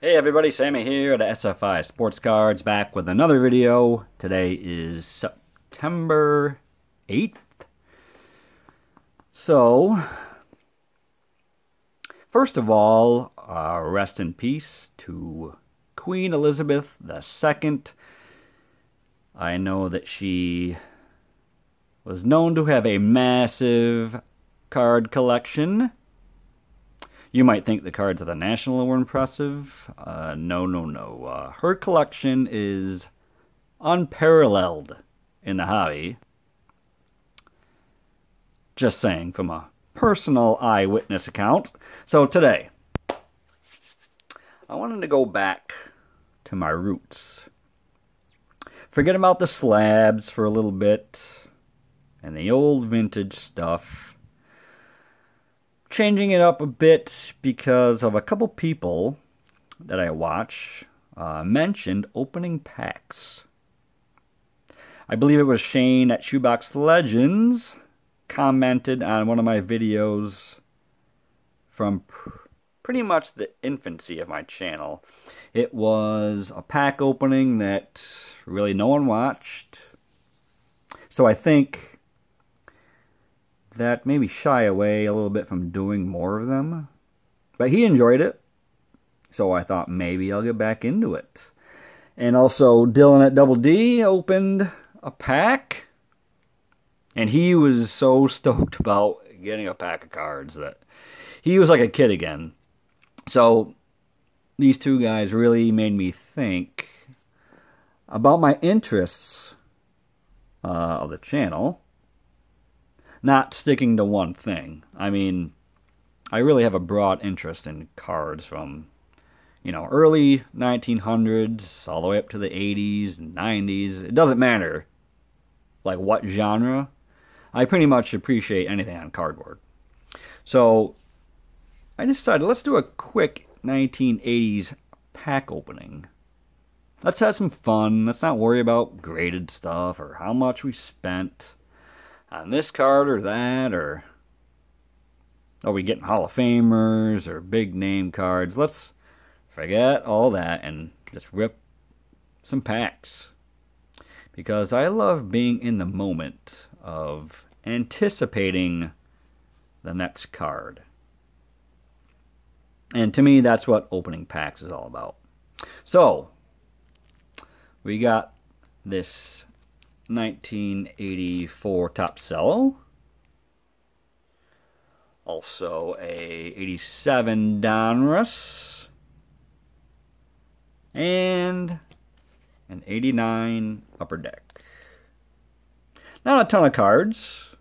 Hey everybody, Sammy here at SFI Sports Cards, back with another video. Today is September 8th. So, first of all, rest in peace to Queen Elizabeth II. I know that she was known to have a massive card collection. You might think the cards of the National were impressive. No. Her collection is unparalleled in the hobby. Just saying, from a personal eyewitness account. So today, I wanted to go back to my roots. Forget about the slabs for a little bit, and the old vintage stuff. Changing it up a bit because of a couple people that I watch mentioned opening packs. I believe it was Shane at Shoebox Legends commented on one of my videos from pretty much the infancy of my channel. It was a pack opening that really no one watched. So I think that maybe shy away a little bit from doing more of them. But he enjoyed it, so I thought maybe I'll get back into it. And also, Dylan at Double D opened a pack, and he was so stoked about getting a pack of cards that he was like a kid again. So, these two guys really made me think about my interests of the channel. Not sticking to one thing. I mean, I really have a broad interest in cards from, early 1900s all the way up to the 80s and 90s. It doesn't matter, like, what genre. I pretty much appreciate anything on cardboard. So, I decided, let's do a quick 1980s pack opening. Let's have some fun. Let's not worry about graded stuff or how much we spent on this card or that, or are we getting Hall of Famers or big name cards? Let's forget all that and just rip some packs. Because I love being in the moment of anticipating the next card. And to me, that's what opening packs is all about. So, we got this 1984 Top Cello. Also a 87 Donruss. And an 89 Upper Deck. Not a ton of cards,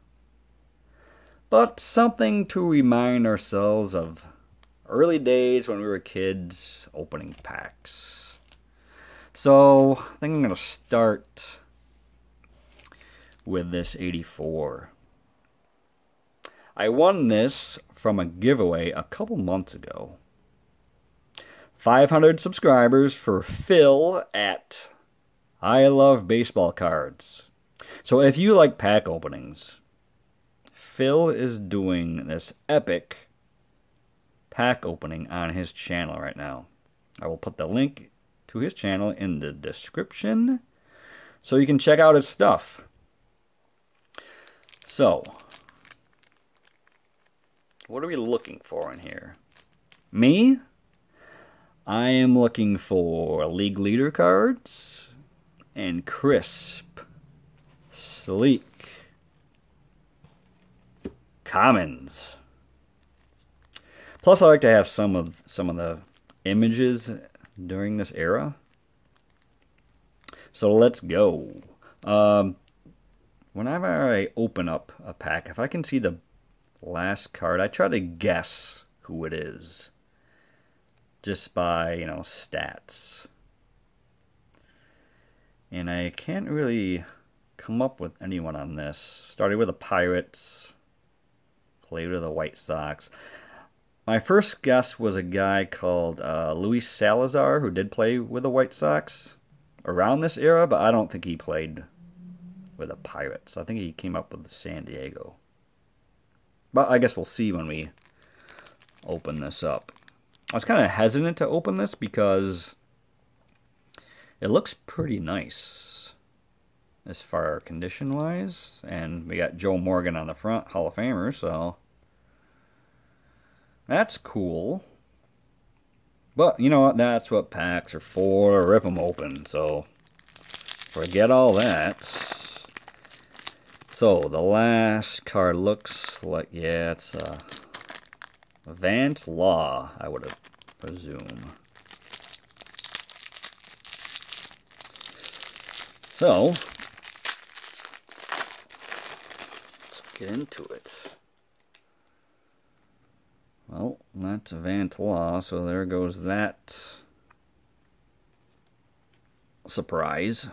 but something to remind ourselves of early days when we were kids opening packs. So, I think I'm going to start with this 84. I won this from a giveaway a couple months ago. 500 subscribers for Phil at I Love Baseball Cards. So if you like pack openings, Phil is doing this epic pack opening on his channel right now. I will put the link to his channel in the description so you can check out his stuff. So, what are we looking for in here? Me? I am looking for league leader cards and crisp, sleek commons. Plus, I like to have some of the images during this era. So let's go. Whenever I open up a pack, if I can see the last card, I try to guess who it is. Just by, stats. And I can't really come up with anyone on this. Started with the Pirates. Played with the White Sox. My first guess was a guy called Luis Salazar, who did play with the White Sox around this era, but I don't think he played with the Pirates. I think he came up with San Diego. But I guess we'll see when we open this up. I was kind of hesitant to open this because it looks pretty nice as far condition-wise. And we got Joe Morgan on the front, Hall of Famer, so that's cool. But, you know what, that's what packs are for, rip them open, so forget all that. So, the last card looks like, yeah, it's Vance Law, I would presume. So, let's get into it. Well, that's Vance Law, so there goes that surprise.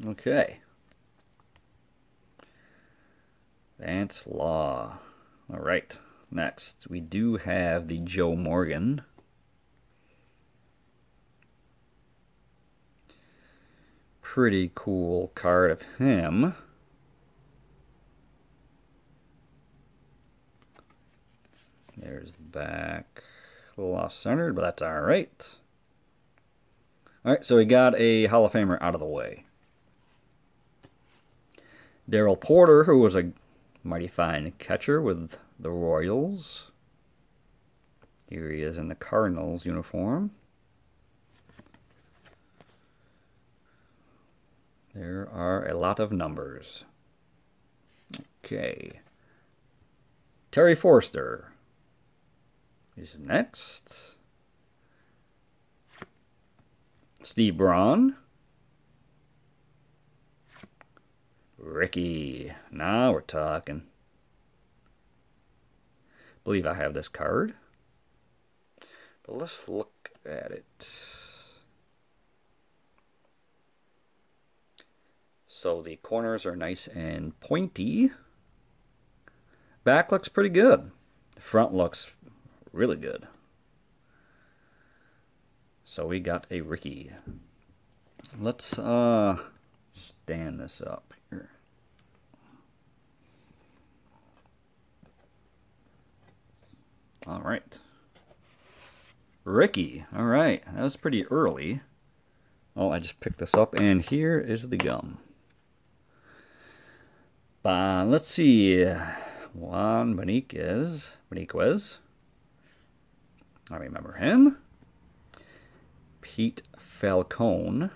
Okay. Vance Law. Alright, next we do have the Joe Morgan. Pretty cool card of him. There's the back. A little off-centered, but that's alright. Alright, so we got a Hall of Famer out of the way. Darrell Porter, who was a mighty fine catcher with the Royals. Here he is in the Cardinals uniform. There are a lot of numbers. Okay. Terry Forster is next. Steve Braun. Ricky. Now we're talking. Believe I have this card. But let's look at it. So the corners are nice and pointy. Back looks pretty good. The front looks really good. So we got a Ricky. Let's stand this up here. All right. Ricky. All right. That was pretty early. Oh, I just picked this up, and here is the gum. Let's see. Juan Beniquez. I remember him. Pete Falcone.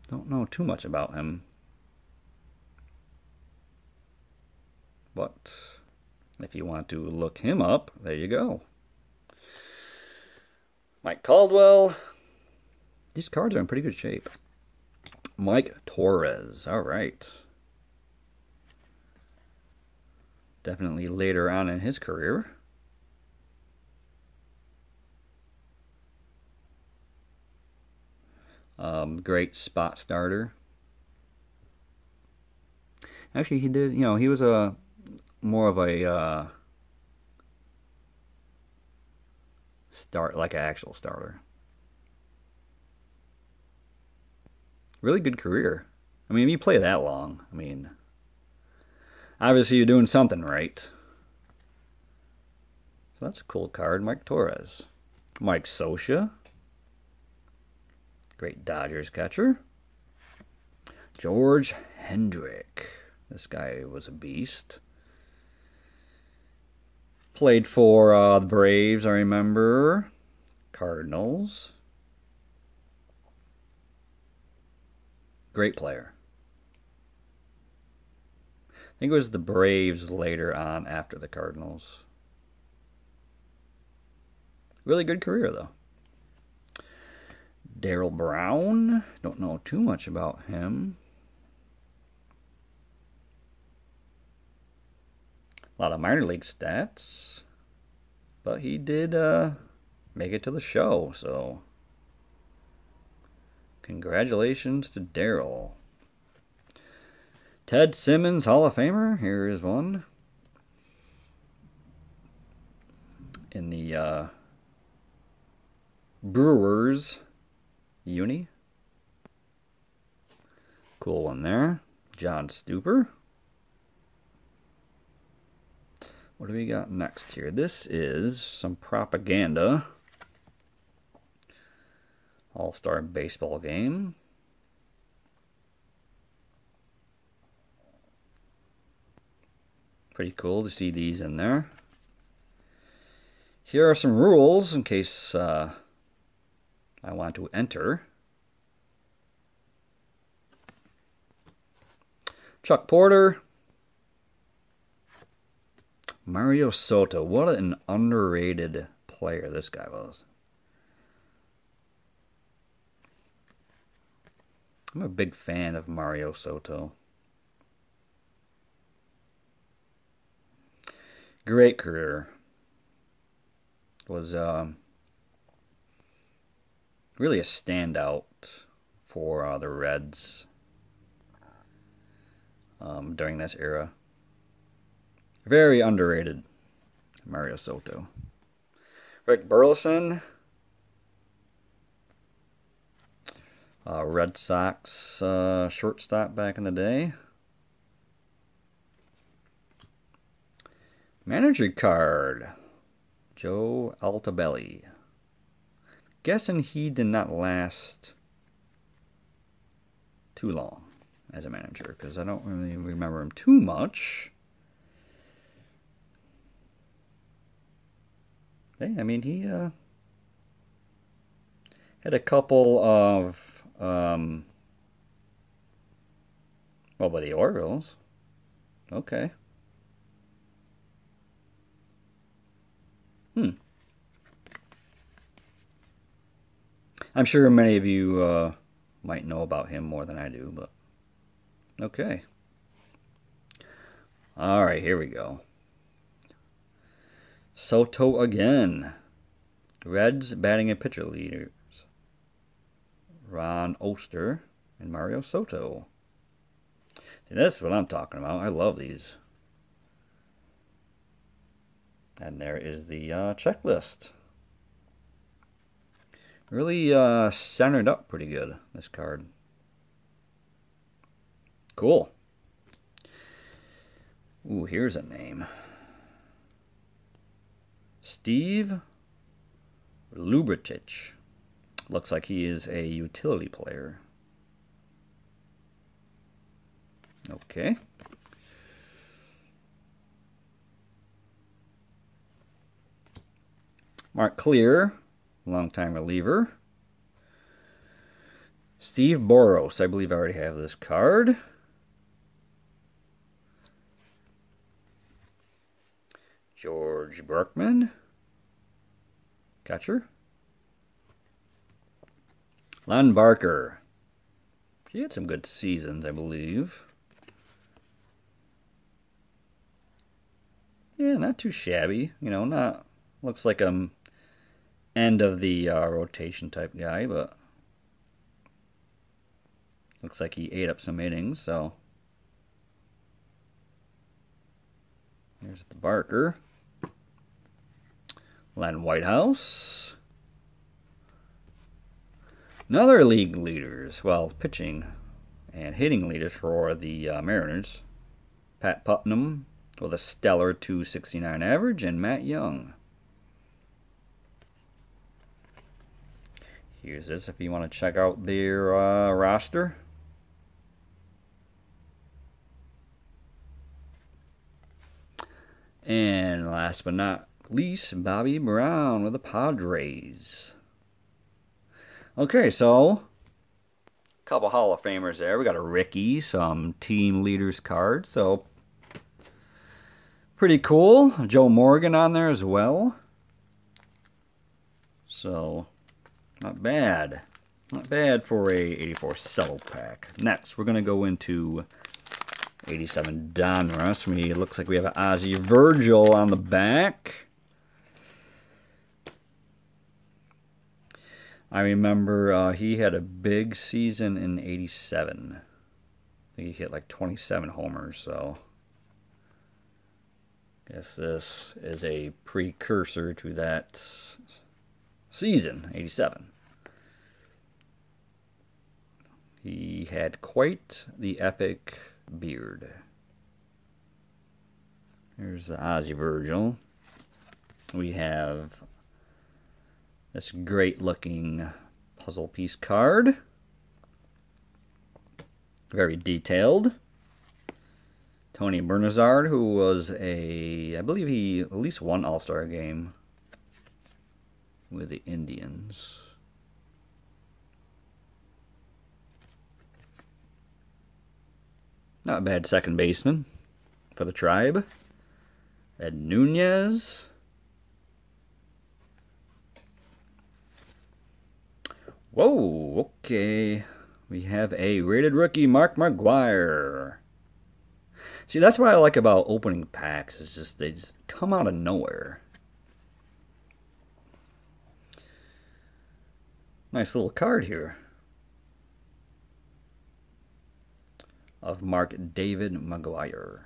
Don't know too much about him. But if you want to look him up, there you go. Mike Caldwell. These cards are in pretty good shape. Mike Torres. All right. Definitely later on in his career. Great spot starter. Actually, he did, you know, he was more of a like an actual starter. Really good career. I mean, if you play that long, I mean, obviously you're doing something right. So that's a cool card. Mike Torres. Mike Scioscia. Great Dodgers catcher. George Hendrick. This guy was a beast. Played for the Braves, I remember. Cardinals. Great player. I think it was the Braves later on after the Cardinals. Really good career, though. Darrell Brown. Don't know too much about him. A lot of minor league stats. But he did make it to the show, so congratulations to Darrell. Ted Simmons, Hall of Famer. Here is one. In the Brewers uni. Cool one there. John Stuper. What do we got next here? This is some propaganda. All-Star baseball game. Pretty cool to see these in there. Here are some rules in case I want to enter. Chuck Porter. Mario Soto. What an underrated player this guy was. I'm a big fan of Mario Soto. Great career. Was really a standout for the Reds during this era. Very underrated, Mario Soto. Rick Burleson. Red Sox shortstop back in the day. Manager card. Joe Altobelli. Guessing he did not last too long as a manager, because I don't really remember him too much. Hey, I mean, he had a couple of, well, by the Orioles. Okay. I'm sure many of you might know about him more than I do, but okay. All right, here we go. Soto again. Reds batting and pitcher leaders. Ron Oster and Mario Soto. See, that's what I'm talking about. I love these. And there is the checklist. Really centered up pretty good, this card. Cool. Ooh, here's a name. Steve Lubritich. Looks like he is a utility player. Okay. Mark Clear, longtime reliever. Steve Boros, I believe I already have this card. George Berkman, catcher. Len Barker. He had some good seasons, I believe. Yeah, not too shabby. You know, not looks like end of the rotation type guy, but looks like he ate up some innings. So here's the Barker. Len Whitehouse. Another league leaders, well, pitching and hitting leaders for the Mariners. Pat Putnam with a stellar .269 average, and Matt Young. Here's this if you want to check out their roster. And last but not least, Bobby Brown with the Padres. Okay, so a couple Hall of Famers there. We got a Ricky, some team leaders cards, so pretty cool. Joe Morgan on there as well. So not bad. Not bad for a 84 cello pack. Next, we're going to go into 87 Donruss. It looks like we have an Ozzie Virgil on the back. I remember he had a big season in 87. I think he hit like 27 homers, so I guess this is a precursor to that season, 87. He had quite the epic beard. Here's the Ozzy Virgil. We have this great looking puzzle piece card. Very detailed. Tony Bernazard, who was I believe he at least won All-Star game with the Indians. Not a bad second baseman for the Tribe. Ed Nunez. Whoa, okay. We have a rated rookie, Mark McGwire. See, that's what I like about opening packs. It's just they just come out of nowhere. Nice little card here of Mark David McGwire.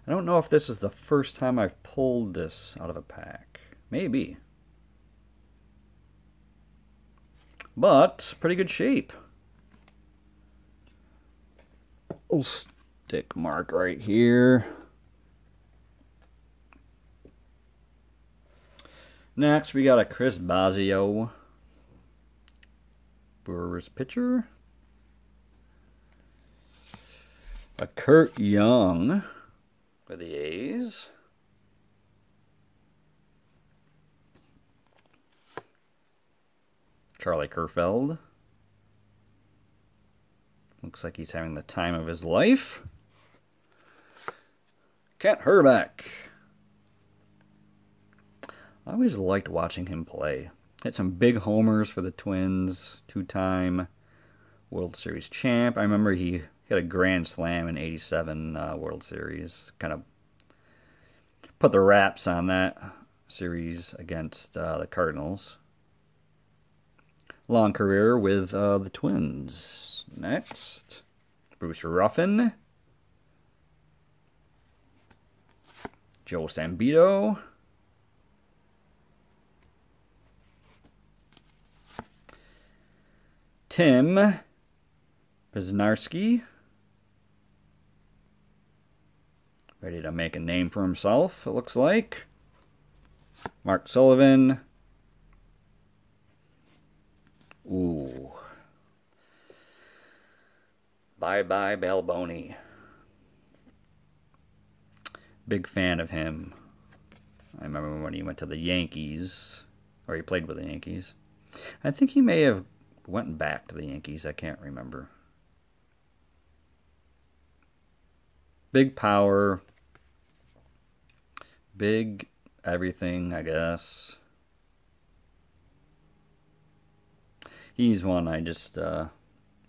I don't know if this is the first time I've pulled this out of a pack. Maybe. But, pretty good shape. Little stick mark right here. Next, we got a Chris Bosio. Brewers pitcher. A Kurt Young for the A's. Charlie Kerfeld. Looks like he's having the time of his life. Kent Herbeck. I always liked watching him play. Hit some big homers for the Twins. Two-time World Series champ. I remember he hit a grand slam in '87 World Series. Kind of put the wraps on that series against the Cardinals. Long career with the Twins. Next, Bruce Ruffin. Joe Sambito. Tim Biznarski. Ready to make a name for himself, it looks like. Mark Sullivan. Ooh. Bye-bye Balboni. Big fan of him. I remember when he went to the Yankees, or he played with the Yankees. I think he may have went back to the Yankees. I can't remember. Big power. Big everything, I guess. He's one I just, I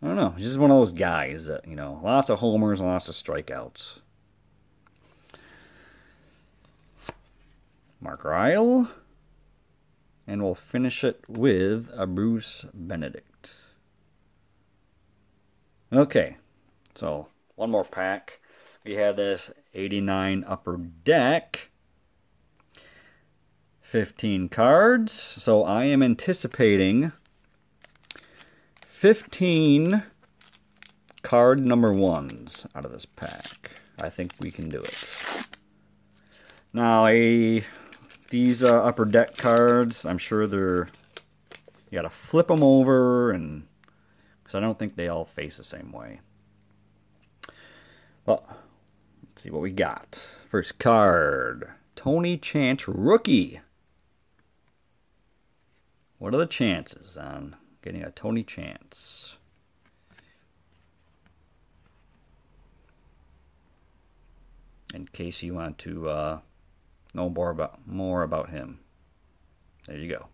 don't know. He's just one of those guys that, you know, lots of homers and lots of strikeouts. Mark Ryle. And we'll finish it with a Bruce Benedict. Okay, so one more pack. We have this 89 Upper Deck. 15 cards. So I am anticipating 15 card number ones out of this pack. I think we can do it. Now, these Upper Deck cards, I'm sure you gotta flip them over, and because I don't think they all face the same way. Well, let's see what we got. First card, Tony Chance rookie. What are the chances on getting a Tony Chance? In case you want to know more about him. There you go.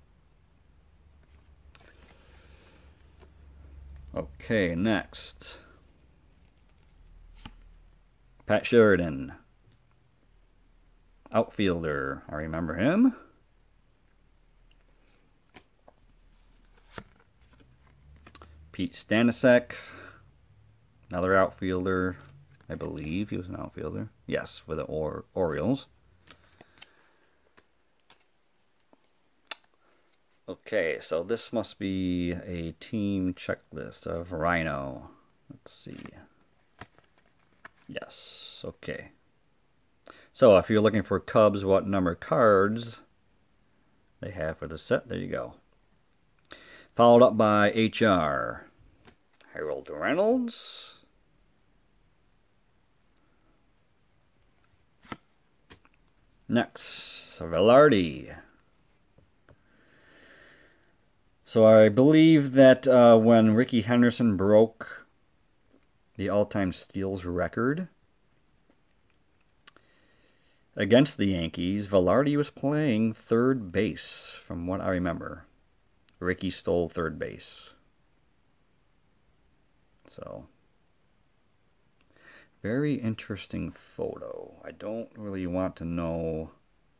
Okay, next. Pat Sheridan. Outfielder. I remember him. Pete Stanisek. Another outfielder. I believe he was an outfielder. Yes, for the Orioles. Okay, so this must be a team checklist of Rhino. Let's see. Yes, okay. So if you're looking for Cubs, what number cards they have for the set, there you go. Followed up by HR. Harold Reynolds. Next, Velarde. So I believe that when Rickey Henderson broke the all-time steals record against the Yankees, Velarde was playing third base, from what I remember. Rickey stole third base. So, very interesting photo. I don't really want to know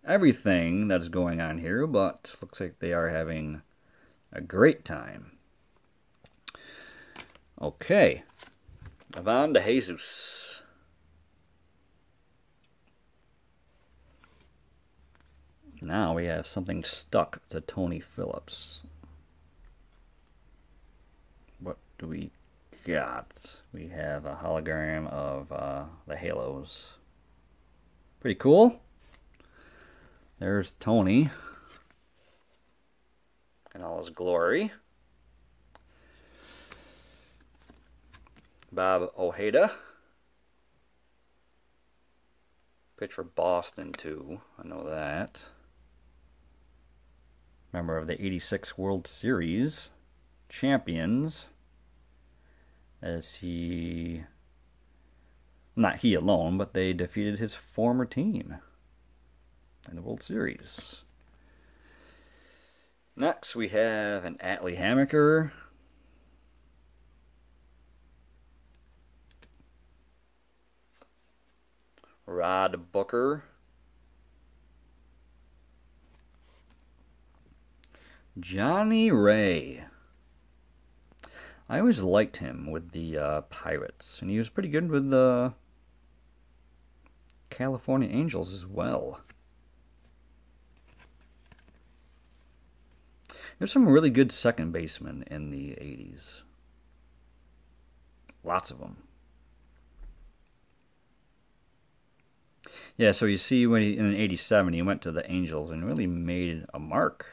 everything that's going on here, but looks like they are having a great time. Okay, Ivan de Jesus. Now we have something stuck to Tony Phillips. What do we got? We have a hologram of the Halos. Pretty cool. There's Tony in all his glory. Bob Ojeda. Pitched for Boston too, I know that. Member of the '86 World Series champions. As he, not he alone, but they defeated his former team in the World Series. Next we have an Atlee Hammaker. Rod Booker. Johnny Ray. I always liked him with the Pirates, and he was pretty good with the California Angels as well. There's some really good second basemen in the 80s. Lots of them. Yeah, so you see when in '87 he went to the Angels and really made a mark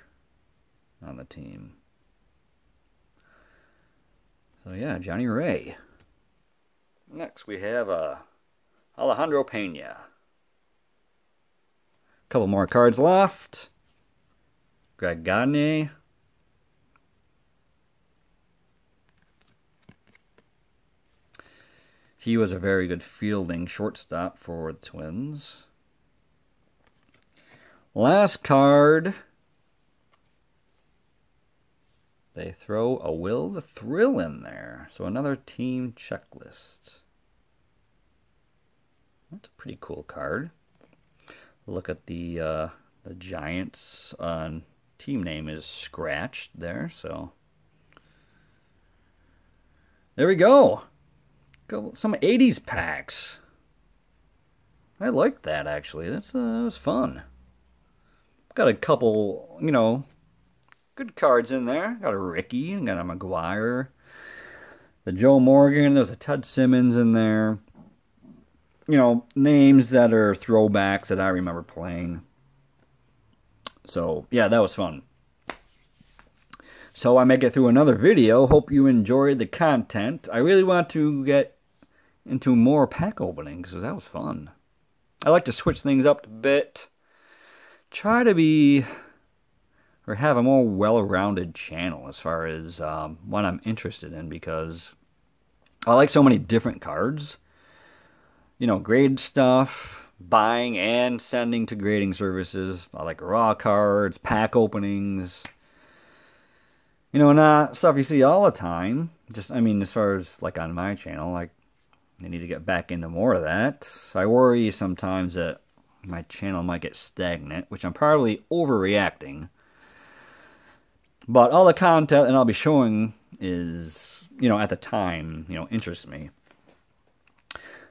on the team. So yeah, Johnny Ray. Next we have Alejandro Pena. Couple more cards left. Greg Gagne. He was a very good fielding shortstop for the Twins. Last card. They throw a Will the Thrill in there. So another team checklist. That's a pretty cool card. Look at the Giants team name is scratched there. So there we go. Some 80s packs. I liked that actually. That was fun. Got a couple, you know, good cards in there. Got a Rickey, got a McGuire, the Joe Morgan, there's a Ted Simmons in there. You know, names that are throwbacks that I remember playing. So, yeah, that was fun. So I make it through another video. Hope you enjoyed the content. I really want to get into more pack openings because that was fun. I like to switch things up a bit. Try to be or have a more well-rounded channel as far as what I'm interested in, because I like so many different cards. You know, grade stuff, buying and sending to grading services. I like raw cards, pack openings. You know, not stuff you see all the time. Just, I mean, as far as like on my channel, like I need to get back into more of that. I worry sometimes that my channel might get stagnant, which I'm probably overreacting. But all the content that I'll be showing is, you know, at the time, you know, interests me.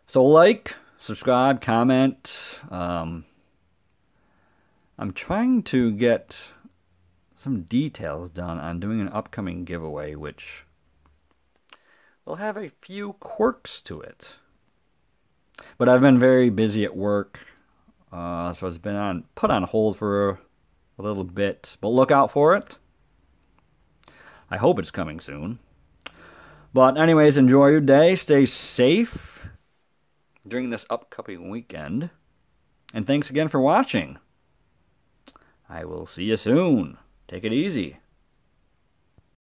So like, subscribe, comment. I'm trying to get some details done on doing an upcoming giveaway, which will have a few quirks to it. But I've been very busy at work, so it's been put on hold for a little bit. But look out for it. I hope it's coming soon. But anyways, enjoy your day. Stay safe during this upcoming weekend. And thanks again for watching. I will see you soon. Take it easy.